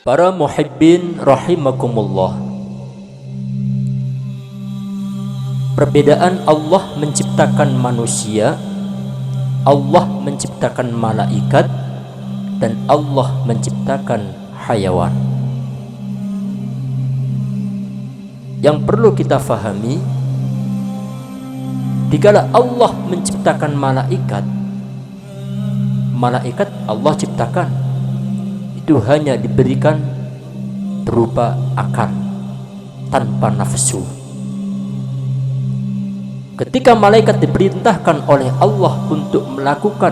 Para muhibbin rahimakumullah, perbedaan Allah menciptakan manusia, Allah menciptakan malaikat, dan Allah menciptakan hayawan. Yang perlu kita fahami, dikala Allah menciptakan malaikat, malaikat Allah ciptakan itu hanya diberikan berupa akal tanpa nafsu. Ketika malaikat diperintahkan oleh Allah untuk melakukan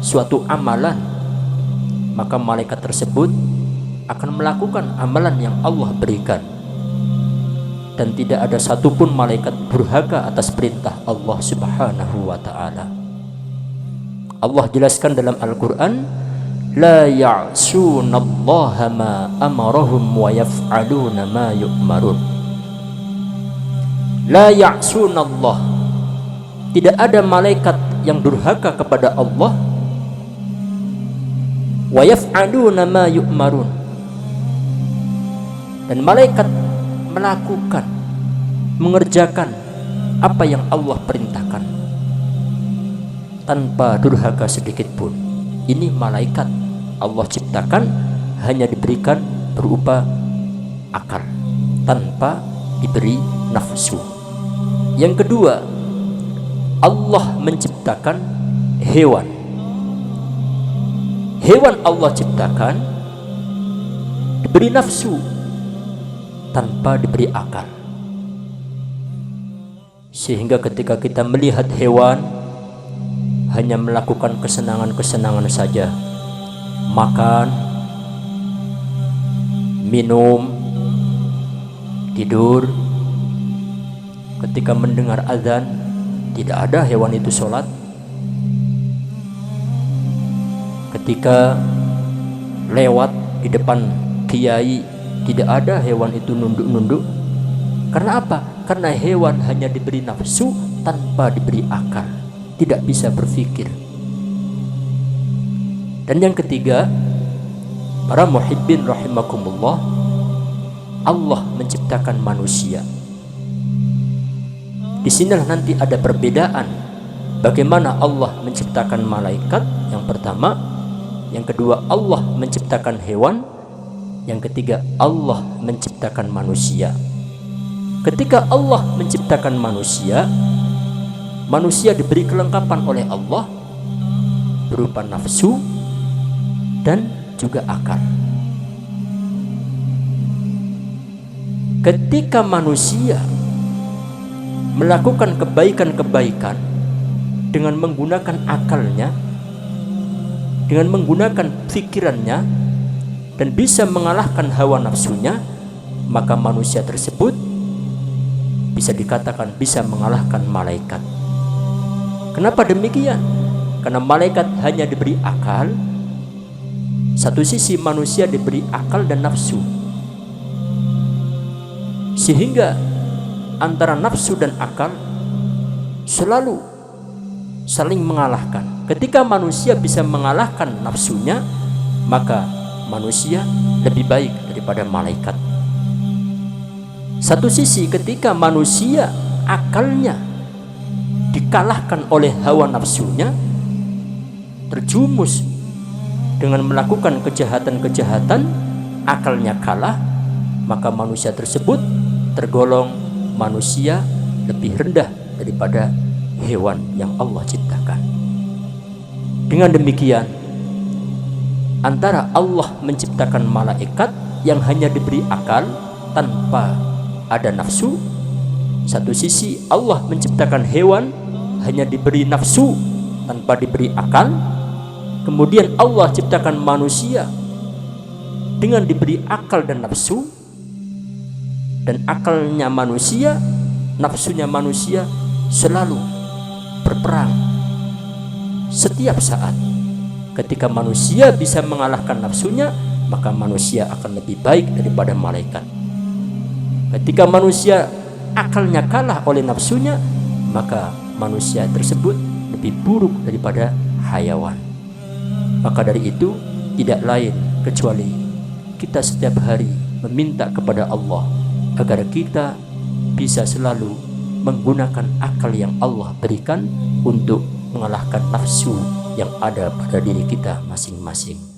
suatu amalan, maka malaikat tersebut akan melakukan amalan yang Allah berikan, dan tidak ada satupun malaikat durhaka atas perintah Allah Subhanahu wa ta'ala. Allah jelaskan dalam Al-Quran, la ya'sunallaha ma amarahum wa yaf'aluna ma yu'marun. La ya'sunallah, tidak ada malaikat yang durhaka kepada Allah, wa yaf'aluna ma yu'marun, dan malaikat melakukan, mengerjakan apa yang Allah perintahkan tanpa durhaka sedikit pun. Ini malaikat Allah ciptakan hanya diberikan berupa akal tanpa diberi nafsu. Yang kedua, Allah menciptakan hewan. Hewan Allah ciptakan diberi nafsu tanpa diberi akal, sehingga ketika kita melihat hewan hanya melakukan kesenangan-kesenangan saja, makan, minum, tidur. Ketika mendengar azan, tidak ada hewan itu sholat. Ketika lewat di depan kiai, tidak ada hewan itu nunduk-nunduk. Karena apa? Karena hewan hanya diberi nafsu tanpa diberi akal, tidak bisa berpikir. Dan yang ketiga, para muhibbin rahimakumullah, Allah menciptakan manusia. Di sinilah nanti ada perbedaan bagaimana Allah menciptakan malaikat yang pertama, yang kedua Allah menciptakan hewan, yang ketiga Allah menciptakan manusia. Ketika Allah menciptakan manusia, manusia diberi kelengkapan oleh Allah berupa nafsu dan juga akal. Ketika manusia melakukan kebaikan-kebaikan dengan menggunakan akalnya, dengan menggunakan pikirannya, dan bisa mengalahkan hawa nafsunya, maka manusia tersebut bisa dikatakan bisa mengalahkan malaikat. Kenapa demikian? Karena malaikat hanya diberi akal. Satu sisi manusia diberi akal dan nafsu, sehingga antara nafsu dan akal selalu saling mengalahkan. Ketika manusia bisa mengalahkan nafsunya, maka manusia lebih baik daripada malaikat. Satu sisi ketika manusia akalnya dikalahkan oleh hawa nafsunya, terjumus dengan melakukan kejahatan-kejahatan, akalnya kalah, maka manusia tersebut tergolong manusia lebih rendah daripada hewan yang Allah ciptakan. Dengan demikian, antara Allah menciptakan malaikat yang hanya diberi akal tanpa ada nafsu, satu sisi Allah menciptakan hewan hanya diberi nafsu tanpa diberi akal, kemudian Allah ciptakan manusia dengan diberi akal dan nafsu, dan akalnya manusia, nafsunya manusia selalu berperang setiap saat. Ketika manusia bisa mengalahkan nafsunya, maka manusia akan lebih baik daripada malaikat. Ketika manusia akalnya kalah oleh nafsunya, maka manusia tersebut lebih buruk daripada hayawan. Maka dari itu tidak lain kecuali kita setiap hari meminta kepada Allah agar kita bisa selalu menggunakan akal yang Allah berikan untuk mengalahkan nafsu yang ada pada diri kita masing-masing.